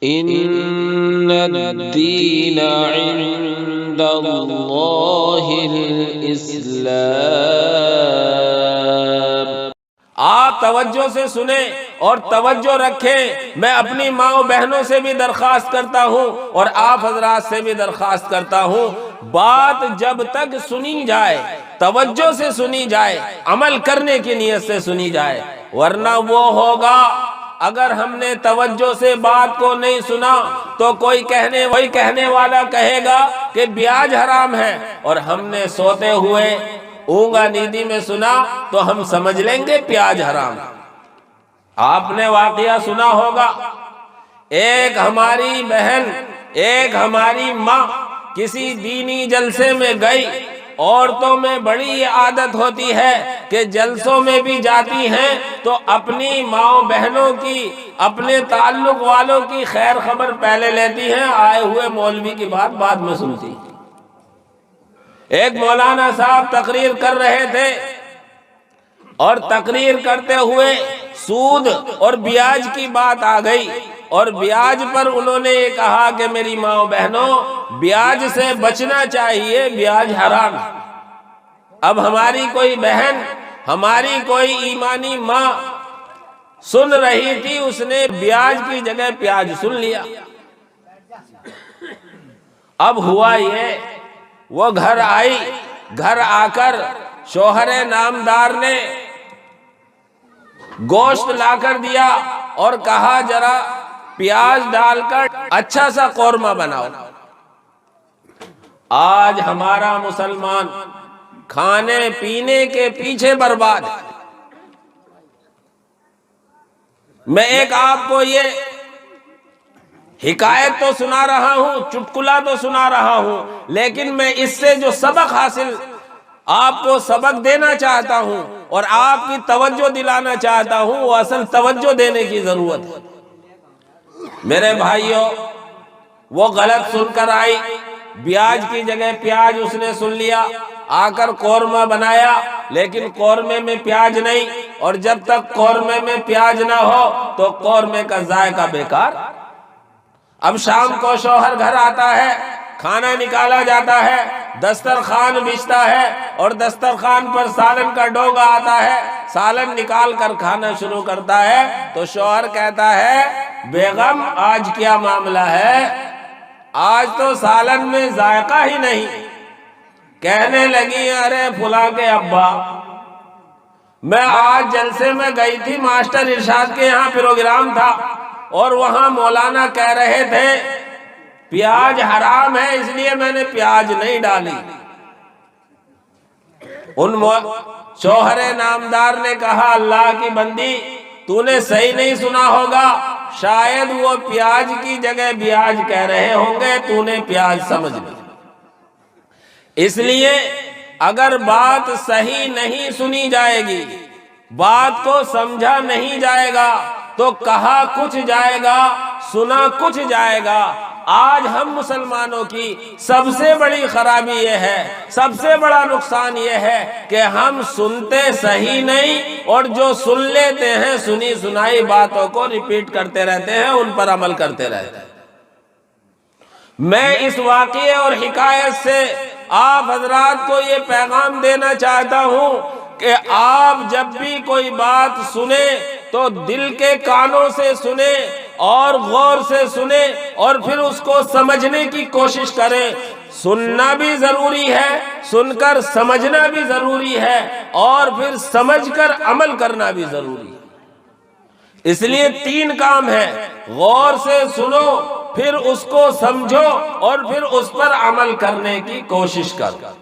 ان الدین عند اللہ الاسلام۔ آپ توجہ سے سنیں اور توجہ رکھیں۔ میں اپنی ماں و بہنوں سے بھی درخواست کرتا ہوں اور آپ حضرات سے بھی درخواست کرتا ہوں، بات جب تک سنی جائے، توجہ سے سنی جائے، عمل کرنے کی نیت سے سنی جائے، ورنہ وہ ہوگا اگر ہم نے توجہ سے بات کو نہیں سنا تو کوئی کہنے والا کہے گا کہ بیاج حرام ہے، اور ہم نے سوتے ہوئے اونگا نیندی میں سنا تو ہم سمجھ لیں گے پیاز حرام۔ آپ نے واقعہ سنا ہوگا، ایک ہماری بہن، ایک ہماری ماں کسی دینی جلسے میں گئی۔ عورتوں میں بڑی یہ عادت ہوتی ہے کہ جلسوں میں بھی جاتی ہیں تو اپنی ماں بہنوں کی، اپنے تعلق والوں کی خیر خبر پہلے لیتی ہیں، آئے ہوئے مولوی کی بات بعد میں سنتی۔ ایک مولانا صاحب تقریر کر رہے تھے اور تقریر کرتے ہوئے سود اور بیاج کی بات آ گئی، اور بیاج پر انہوں نے یہ کہا کہ میری ماں و بہنوں، بیاج سے بچنا چاہیے، بیاج حرام۔ اب ہماری کوئی بہن، ہماری کوئی ایمانی ماں سن رہی تھی، اس نے بیاج کی جگہ پیاج سن لیا۔ اب ہوا یہ، وہ گھر آئی، گھر آ کر شوہر نامدار نے گوشت لا کر دیا اور کہا ذرا پیاز ڈال کر اچھا سا قورمہ بناؤ۔ آج ہمارا مسلمان کھانے پینے کے پیچھے برباد۔ میں ایک آپ کو یہ حکایت تو سنا رہا ہوں، چٹکلا تو سنا رہا ہوں، لیکن میں اس سے جو سبق حاصل آپ کو سبق دینا چاہتا ہوں اور آپ کی توجہ دلانا چاہتا ہوں، وہ اصل توجہ دینے کی ضرورت ہے۔ میرے بھائیوں، وہ غلط سن کر آئی، بیاج کی جگہ پیاز اس نے سن لیا، آ کر قورمہ بنایا، لیکن قورمے میں پیاز نہیں، اور جب تک قورمے میں پیاز نہ ہو تو قورمے کا ذائقہ بیکار۔ اب شام کو شوہر گھر آتا ہے، کھانا نکالا جاتا ہے، دسترخوان بچھتا ہے اور دسترخوان پر سالن کا ڈوگا آتا ہے، سالن نکال کر کھانا شروع کرتا ہے تو شوہر کہتا ہے بیگم آج کیا معاملہ ہے، آج تو سالن میں ذائقہ ہی نہیں۔ کہنے لگی ارے فلاں کے ابا، میں آج جلسے میں گئی تھی، ماسٹر ارشاد کے یہاں پروگرام تھا اور وہاں مولانا کہہ رہے تھے پیاز حرام ہے، اس لیے میں نے پیاز نہیں ڈالی۔ ان شوہر نامدار نے کہا اللہ کی بندی، تو نے صحیح نہیں سنا ہوگا، شاید وہ پیاز کی جگہ بیاج کہہ رہے ہوں گے، تو نے پیاز سمجھ لی۔ اس لیے اگر بات صحیح نہیں سنی جائے گی، بات کو سمجھا نہیں جائے گا تو کہا کچھ جائے گا، سنا کچھ جائے گا۔ آج ہم مسلمانوں کی سب سے بڑی خرابی یہ ہے، سب سے بڑا نقصان یہ ہے کہ ہم سنتے صحیح نہیں، اور جو سن لیتے ہیں سنی سنائی باتوں کو ریپیٹ کرتے رہتے ہیں، ان پر عمل کرتے رہتے ہیں۔ میں اس واقعے اور حکایت سے آپ حضرات کو یہ پیغام دینا چاہتا ہوں کہ آپ جب بھی کوئی بات سنیں تو دل کے کانوں سے سنیں اور غور سے سنیں اور پھر اس کو سمجھنے کی کوشش کریں۔ سننا بھی ضروری ہے، سن کر سمجھنا بھی ضروری ہے، اور پھر سمجھ کر عمل کرنا بھی ضروری ہے۔ اس لیے 3 کام ہے، غور سے سنو، پھر اس کو سمجھو، اور پھر اس پر عمل کرنے کی کوشش کرو۔